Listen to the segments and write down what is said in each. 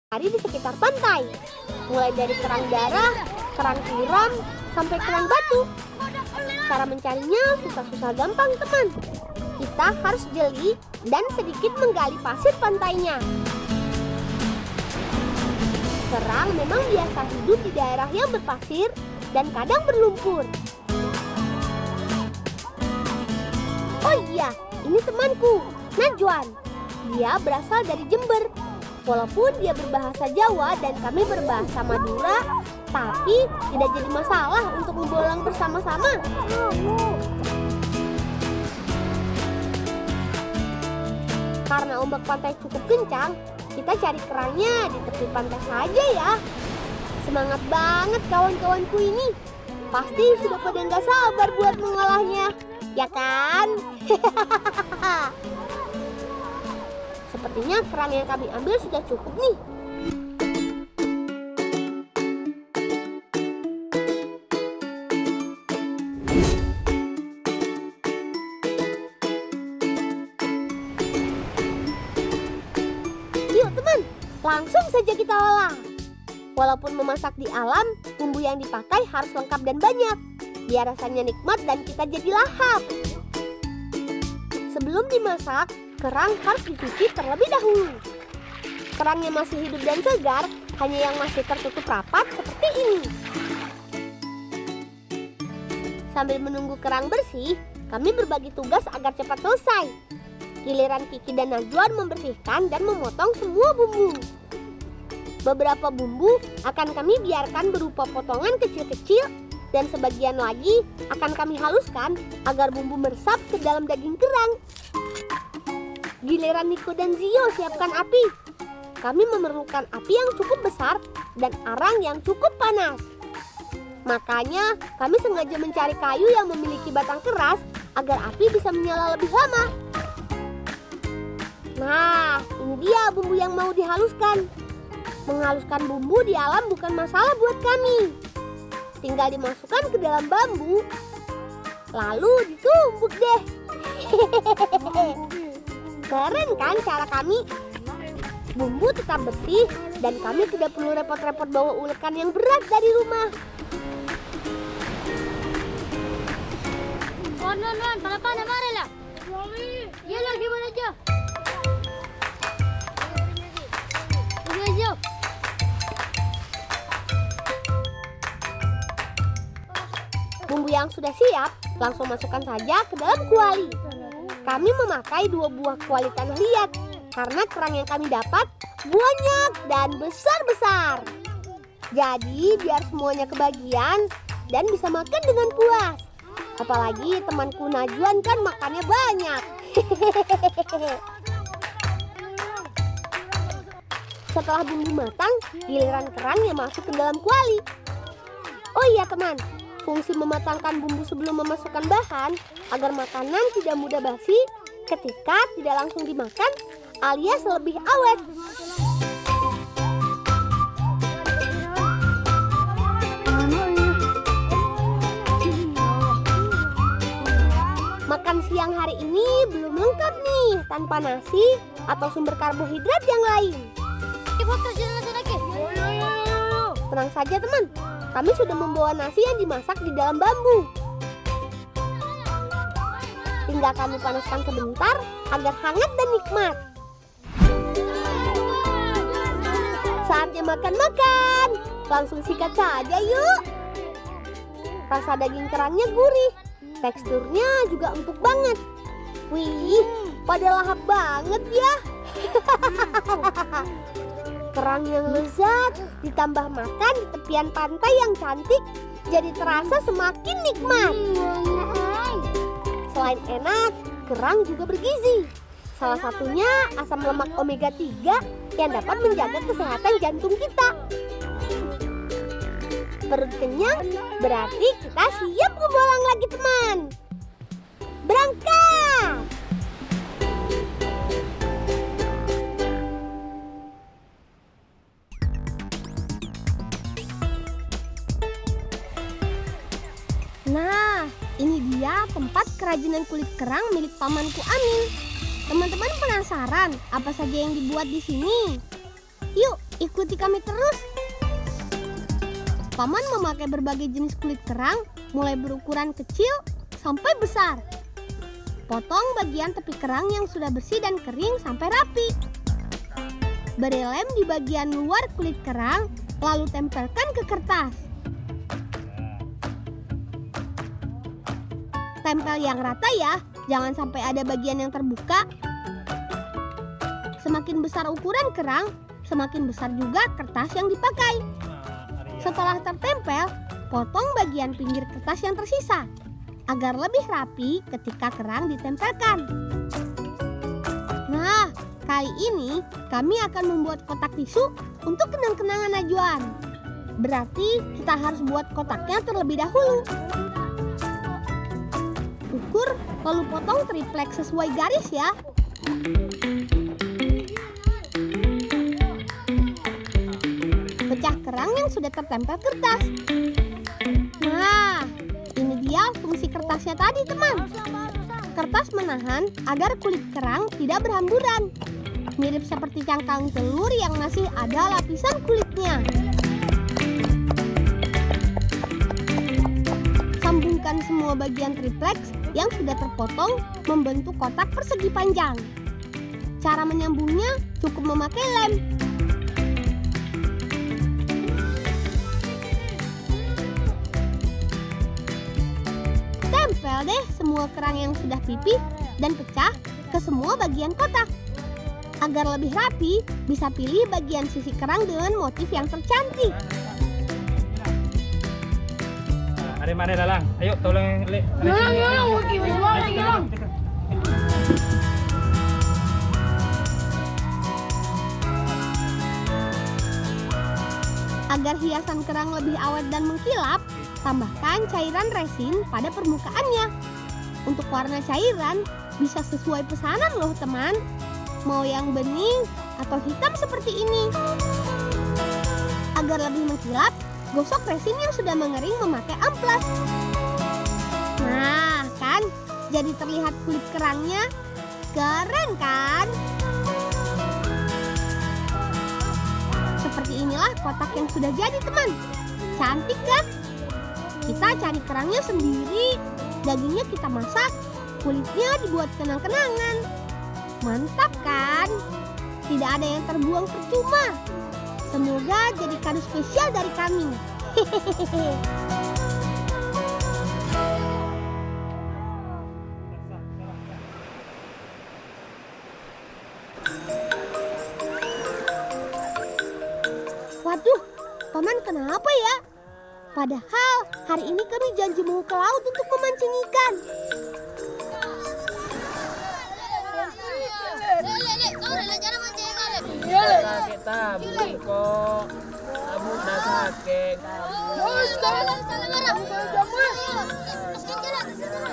Cari di sekitar pantai, mulai dari kerang darah, kerang tiram, sampai kerang batu. Cara mencarinya susah-susah gampang, teman. Kita harus jeli dan sedikit menggali pasir pantainya. Kerang memang biasa hidup di daerah yang berpasir dan kadang berlumpur. Oh iya, ini temanku, Najwan. Dia berasal dari Jember. Walaupun dia berbahasa Jawa dan kami berbahasa Madura, tapi tidak jadi masalah untuk membolang bersama-sama. Karena ombak pantai cukup kencang, kita cari kerangnya di tepi pantai saja ya. Semangat banget kawan-kawanku ini. Pasti sudah pada nggak sabar buat mengolahnya, ya kan? Sepertinya kerang yang kami ambil sudah cukup nih. Yuk teman, langsung saja kita olah. Walaupun memasak di alam, bumbu yang dipakai harus lengkap dan banyak, biar rasanya nikmat dan kita jadi lahap. Sebelum dimasak, kerang harus dicuci terlebih dahulu. Kerang yang masih hidup dan segar, hanya yang masih tertutup rapat seperti ini. Sambil menunggu kerang bersih, kami berbagi tugas agar cepat selesai. Giliran Kiki dan Najwan membersihkan dan memotong semua bumbu. Beberapa bumbu akan kami biarkan berupa potongan kecil-kecil dan sebagian lagi akan kami haluskan agar bumbu meresap ke dalam daging kerang. Giliran Niko dan Zio siapkan api. Kami memerlukan api yang cukup besar dan arang yang cukup panas. Makanya kami sengaja mencari kayu yang memiliki batang keras agar api bisa menyala lebih lama. Nah, ini dia bumbu yang mau dihaluskan. Menghaluskan bumbu di alam bukan masalah buat kami. Tinggal dimasukkan ke dalam bambu, lalu ditumbuk deh. Keren kan cara kami? Bumbu tetap bersih dan kami tidak perlu repot-repot bawa ulekan yang berat dari rumah. Non, kenapa anda marah lah? Ya lah, gimana aja? Bumbu yang sudah siap, langsung masukkan saja ke dalam kuali. Kami memakai 2 buah kuali tanah liat, karena kerang yang kami dapat banyak dan besar-besar. Jadi biar semuanya kebagian dan bisa makan dengan puas. Apalagi temanku Najwan kan makannya banyak. Setelah bumbu matang, giliran kerang yang masuk ke dalam kuali. Oh iya teman, fungsi mematangkan bumbu sebelum memasukkan bahan agar makanan tidak mudah basi ketika tidak langsung dimakan alias lebih awet. Makan siang hari ini belum lengkap nih tanpa nasi atau sumber karbohidrat yang lain. Tenang saja teman, kami sudah membawa nasi yang dimasak di dalam bambu. Tinggal kami panaskan sebentar agar hangat dan nikmat. Saatnya makan-makan. Langsung sikat saja yuk. Rasa daging kerangnya gurih. Teksturnya juga empuk banget. Wih, pada lahap banget ya. Kerang yang lezat ditambah makan di tepian pantai yang cantik jadi terasa semakin nikmat. Selain enak, kerang juga bergizi. Salah satunya asam lemak omega 3 yang dapat menjaga kesehatan jantung kita. Perut kenyang berarti kita siap membolang lagi teman. Berangkat! Nah, ini dia tempat kerajinan kulit kerang milik pamanku Amin. Teman-teman penasaran apa saja yang dibuat di sini? Yuk, ikuti kami terus. Paman memakai berbagai jenis kulit kerang, mulai berukuran kecil sampai besar. Potong bagian tepi kerang yang sudah bersih dan kering sampai rapi. Beri lem di bagian luar kulit kerang, lalu tempelkan ke kertas. Tempel yang rata ya, jangan sampai ada bagian yang terbuka. Semakin besar ukuran kerang, semakin besar juga kertas yang dipakai. Setelah tertempel, potong bagian pinggir kertas yang tersisa agar lebih rapi ketika kerang ditempelkan. Nah, kali ini kami akan membuat kotak tisu untuk kenang-kenangan Najwan. Berarti kita harus buat kotaknya terlebih dahulu. Ukur lalu potong triplek sesuai garis ya. Pecah kerang yang sudah tertempel kertas. Nah, ini dia fungsi kertasnya tadi, teman. Kertas menahan agar kulit kerang tidak berhamburan. Mirip seperti cangkang telur yang masih ada lapisan kulitnya. Sambungkan semua bagian tripleks yang sudah terpotong membentuk kotak persegi panjang. Cara menyambungnya cukup memakai lem. Tempel deh semua kerang yang sudah pipih dan pecah ke semua bagian kotak. Agar lebih rapi, bisa pilih bagian sisi kerang dengan motif yang tercantik. Mari Lalang, ayo tolong Le. Lalang. Agar hiasan kerang lebih awet dan mengkilap, tambahkan cairan resin pada permukaannya. Untuk warna cairan bisa sesuai pesanan loh teman. Mau yang bening atau hitam seperti ini. Agar lebih mengkilap, gosok resin yang sudah mengering memakai amplas. Nah, kan jadi terlihat kulit kerangnya. Keren kan? Seperti inilah kotak yang sudah jadi, teman. Cantik kan? Kita cari kerangnya sendiri, dagingnya kita masak, kulitnya dibuat kenang-kenangan. Mantap kan? Tidak ada yang terbuang percuma. Semoga jadi kado spesial dari kami. Hehehe. Waduh, Paman kenapa ya? Padahal hari ini kami janji mau ke laut untuk memancing ikan. Kita kok kamu udah sakit.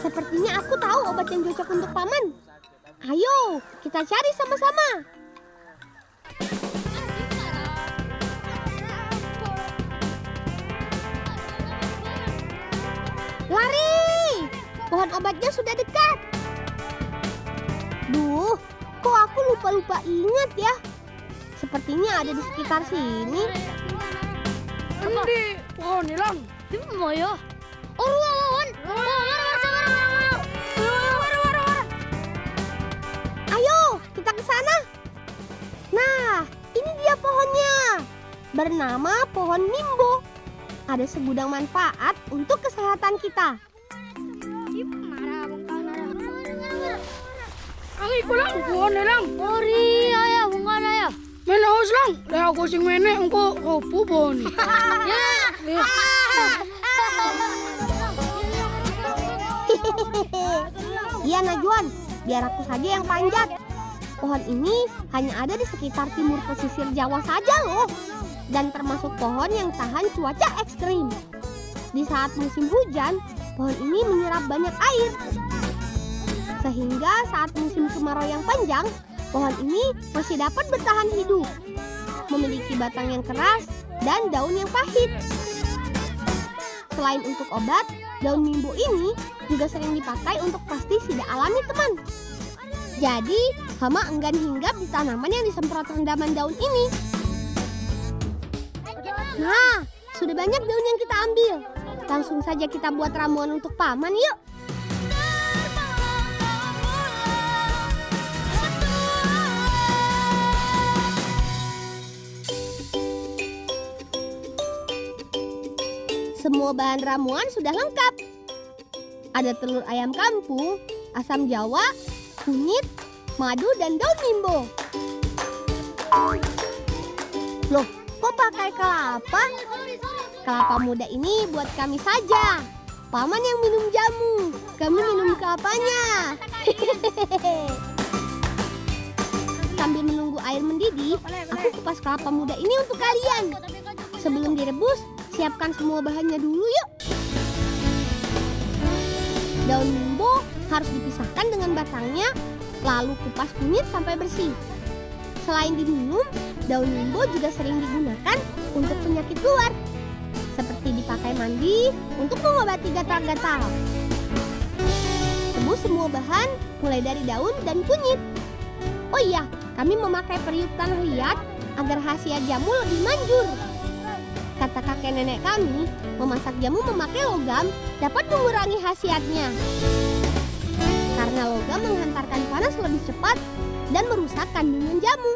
Sepertinya aku tahu obat yang cocok untuk Paman. Ayo, kita cari sama-sama. Lari! Pohon obatnya sudah dekat. Duh, kok aku lupa-lupa ingat ya? Sepertinya ada di sekitar sini. Hindi, pohon hilang. Di mana? Orang. Ayo, kita ke sana. Nah, ini dia pohonnya. Bernama pohon nimbo. Ada segudang manfaat untuk kesehatan kita. Ang ikulang, pohon hilang. Ori, ayah, bukan ayah. Mana haus lang? Dah aku sing menek engko kopo pohon. Iya Najwan, biar aku saja yang panjat. Pohon ini hanya ada di sekitar timur pesisir Jawa saja loh. Dan termasuk pohon yang tahan cuaca ekstrim. Di saat musim hujan, pohon ini menyerap banyak air. Sehingga saat musim kemarau yang panjang, pohon ini masih dapat bertahan hidup. Memiliki batang yang keras dan daun yang pahit. Selain untuk obat, daun nimbo ini juga sering dipakai untuk pestisida alami, teman. Jadi, hama enggan hinggap di tanaman yang disemprot rendaman daun ini. Nah, sudah banyak daun yang kita ambil. Langsung saja kita buat ramuan untuk paman yuk. Semua bahan ramuan sudah lengkap. Ada telur ayam kampung, asam jawa, kunyit, madu, dan daun mimbo. Loh, kok pakai kelapa? Kelapa muda ini buat kami saja. Paman yang minum jamu, kami minum kelapanya. Sambil menunggu air mendidih, aku kupas kelapa muda ini untuk kalian. Sebelum direbus, siapkan semua bahannya dulu yuk. Daun mimbo harus dipisahkan dengan batangnya, lalu kupas kunyit sampai bersih. Selain diminum, daun mimbo juga sering digunakan untuk penyakit luar, seperti dipakai mandi untuk mengobati gatal-gatal. Rebus semua bahan mulai dari daun dan kunyit. Oh iya, kami memakai periuk tanah liat agar khasiat jamu lebih manjur. Kata kakek nenek kami, memasak jamu memakai logam dapat mengurangi khasiatnya. Karena logam menghantarkan panas lebih cepat dan merusak kandungan jamu.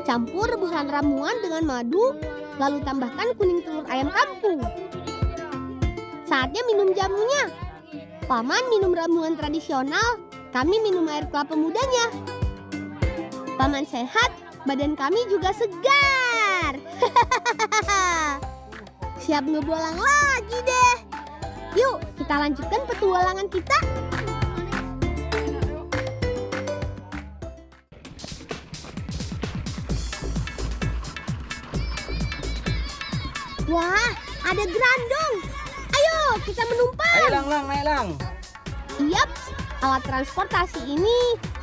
Campur rebusan ramuan dengan madu, lalu tambahkan kuning telur ayam kampung. Saatnya minum jamunya. Paman minum ramuan tradisional, kami minum air kelapa mudanya. Paman sehat, badan kami juga segar. Siap ngebolang lagi deh. Yuk, kita lanjutkan petualangan kita. Wah, ada gerandong. Ayo, kita menumpang. Ayo lang, naik lang. Yap, alat transportasi ini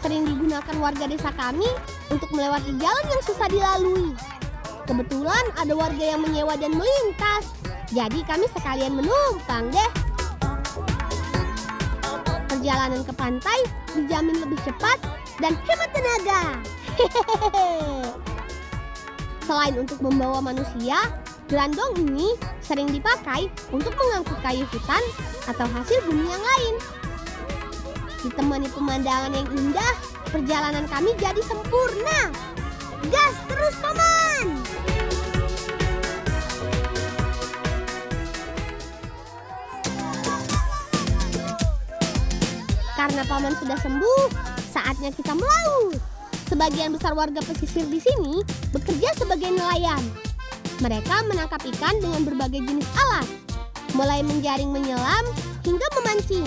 sering digunakan warga desa kami untuk melewati jalan yang susah dilalui. Kebetulan ada warga yang menyewa dan melintas, jadi kami sekalian menumpang deh. Perjalanan ke pantai dijamin lebih cepat dan hemat tenaga. Selain untuk membawa manusia, gerandong ini sering dipakai untuk mengangkut kayu hutan atau hasil bumi yang lain. Ditemani pemandangan yang indah, perjalanan kami jadi sempurna. Gas terus, Paman! Karena Paman sudah sembuh, saatnya kita melaut. Sebagian besar warga pesisir di sini bekerja sebagai nelayan. Mereka menangkap ikan dengan berbagai jenis alat, mulai menjaring menyelam hingga memancing.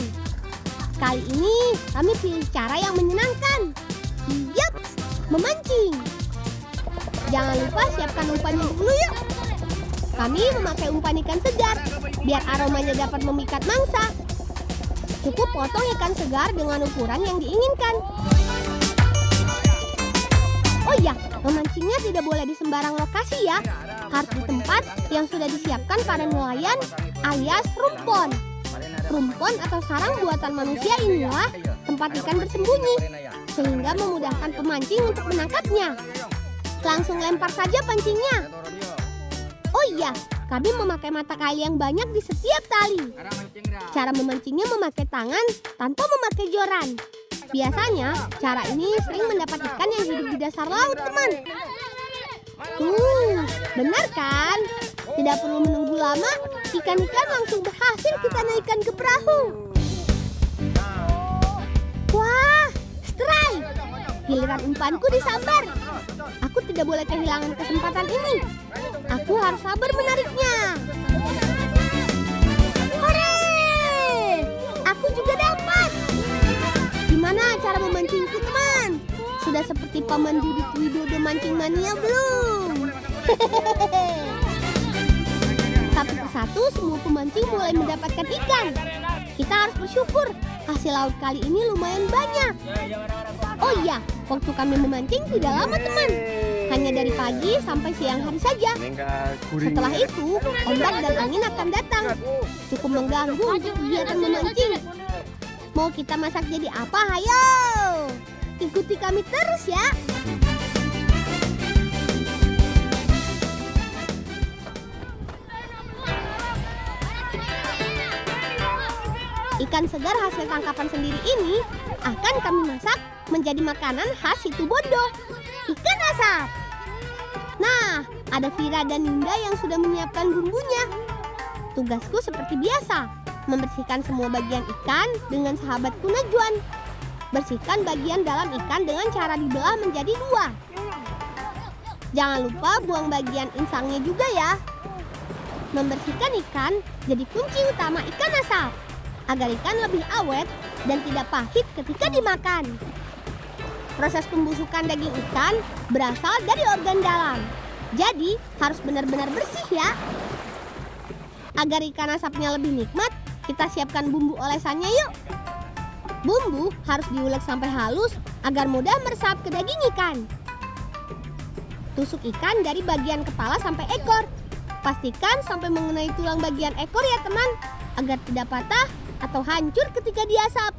Kali ini kami pilih cara yang menyenangkan. Yap, memancing. Jangan lupa siapkan umpannya dulu yuk. Kami memakai umpan ikan segar, biar aromanya dapat memikat mangsa. Cukup potong ikan segar dengan ukuran yang diinginkan. Oh iya, memancingnya tidak boleh di sembarang lokasi ya. Harus di tempat yang sudah disiapkan para nelayan alias rumpon. Rumpon atau sarang buatan manusia inilah tempat ikan bersembunyi, sehingga memudahkan pemancing untuk menangkapnya. Langsung lempar saja pancingnya. Oh iya, kami memakai mata kail yang banyak di setiap tali. Cara memancingnya memakai tangan tanpa memakai joran. Biasanya, cara ini sering mendapat ikan yang hidup di dasar laut, teman. Benar kan? Tidak perlu menunggu lama, ikan-ikan langsung berhasil kita naikkan ke perahu. Wah, strike! Giliran umpanku disambar. Aku tidak boleh kehilangan kesempatan ini. Aku harus sabar menariknya. Hore! Aku juga dapat. Gimana cara memancingku, teman? Sudah seperti Paman Judit Widodo mancing mania belum? Satu persatu semua pemancing mulai mendapatkan ikan. Kita harus bersyukur, hasil laut kali ini lumayan banyak. Oh iya, waktu kami memancing tidak lama, teman. Hanya dari pagi sampai siang hari saja. Setelah itu, ombak dan angin akan datang. Cukup mengganggu untuk kegiatan memancing. Mau kita masak jadi apa? Hayo! Ikuti kami terus ya. Ikan segar hasil tangkapan sendiri ini akan kami masak menjadi makanan khas Situbondo, ikan asap. Nah, ada Vira dan Yunda yang sudah menyiapkan bumbunya. Tugasku seperti biasa, membersihkan semua bagian ikan dengan sahabatku Najwan. Bersihkan bagian dalam ikan dengan cara dibelah menjadi 2. Jangan lupa buang bagian insangnya juga ya. Membersihkan ikan jadi kunci utama ikan asap, agar ikan lebih awet dan tidak pahit ketika dimakan. Proses pembusukan daging ikan berasal dari organ dalam, jadi harus benar-benar bersih ya. Agar ikan asapnya lebih nikmat, kita siapkan bumbu olesannya yuk. Bumbu harus diulek sampai halus agar mudah meresap ke daging ikan. Tusuk ikan dari bagian kepala sampai ekor. Pastikan sampai mengenai tulang bagian ekor ya teman, agar tidak patah atau hancur ketika diasap.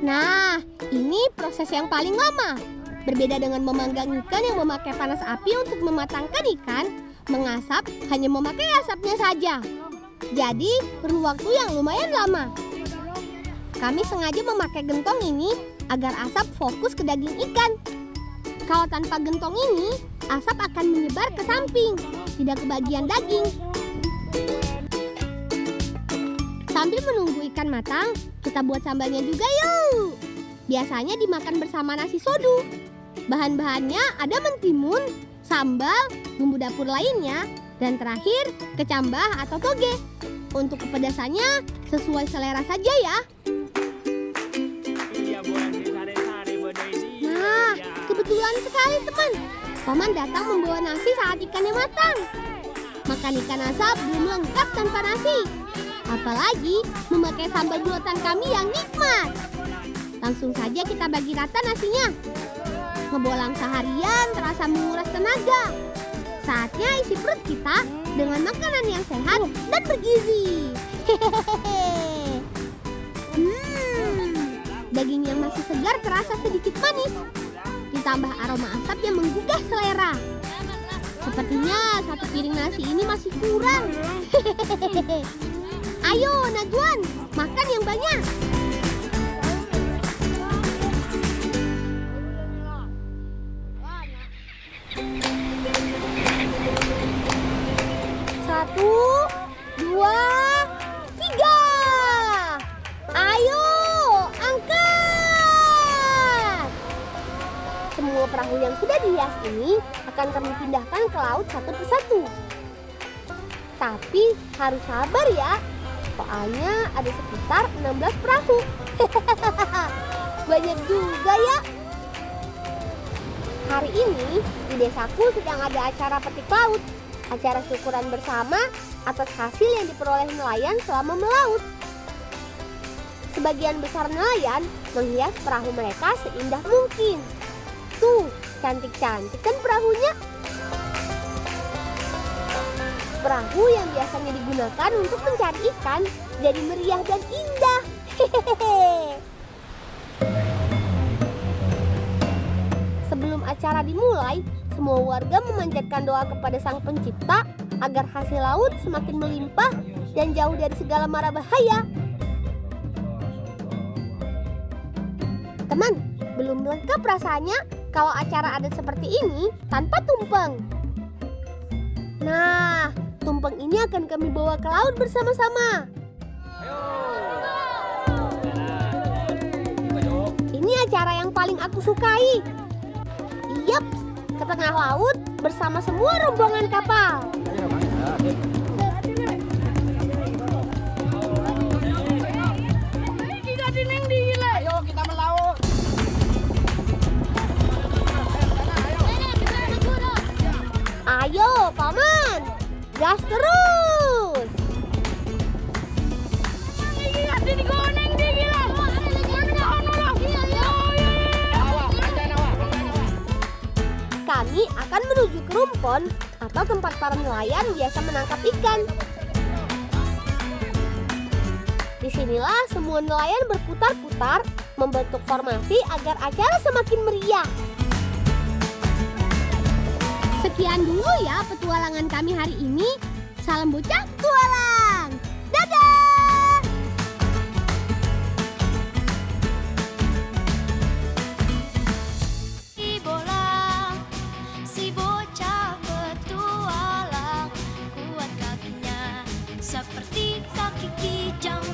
Nah, ini proses yang paling lama. Berbeda dengan memanggang ikan yang memakai panas api untuk mematangkan ikan, mengasap hanya memakai asapnya saja. Jadi, perlu waktu yang lumayan lama. Kami sengaja memakai gentong ini agar asap fokus ke daging ikan. Kalau tanpa gentong ini, asap akan menyebar ke samping, tidak ke bagian daging. Sambil menunggu ikan matang, kita buat sambalnya juga yuk. Biasanya dimakan bersama nasi sodu. Bahan-bahannya ada mentimun, sambal, bumbu dapur lainnya, dan terakhir kecambah atau toge. Untuk kepedasannya sesuai selera saja ya. Nah, kebetulan sekali teman. Paman datang membawa nasi saat ikannya matang. Makan ikan asap belum lengkap tanpa nasi. Apalagi memakai sambal buatan kami yang nikmat. Langsung saja kita bagi rata nasinya. Ngebolang seharian terasa menguras tenaga. Saatnya isi perut kita dengan makanan yang sehat dan bergizi. Daging yang masih segar terasa sedikit manis. Ditambah aroma asap yang menggugah selera. Sepertinya satu piring nasi ini masih kurang. Ayo Najwan, makan yang banyak. Satu, dua, tiga. Ayo, angkat. Semua perahu yang sudah dihias ini akan kami pindahkan ke laut satu persatu. Tapi harus sabar ya, soalnya ada sekitar 16 perahu. Banyak juga ya. Hari ini di desaku sedang ada acara petik laut. Acara syukuran bersama atas hasil yang diperoleh nelayan selama melaut. Sebagian besar nelayan menghias perahu mereka seindah mungkin. Tuh, cantik-cantik kan perahunya? Perahu yang biasanya digunakan untuk mencari ikan jadi meriah dan indah. Sebelum acara dimulai, semua warga memanjatkan doa kepada Sang Pencipta agar hasil laut semakin melimpah dan jauh dari segala mara bahaya. Teman, belum lengkap rasanya kalau acara adat seperti ini tanpa tumpeng. Nah, tumpeng ini akan kami bawa ke laut bersama-sama. Ini acara yang paling aku sukai. Yap, ke tengah laut bersama semua rombongan kapal. Ayo kita melaut. Ayo, Paman, gas terus. Kami akan menuju ke rumpon atau tempat para nelayan biasa menangkap ikan. Disinilah semua nelayan berputar-putar membentuk formasi agar acara semakin meriah. Sekian dulu ya petualangan kami hari ini. Salam bocah petualang. Dadah! kaki kijang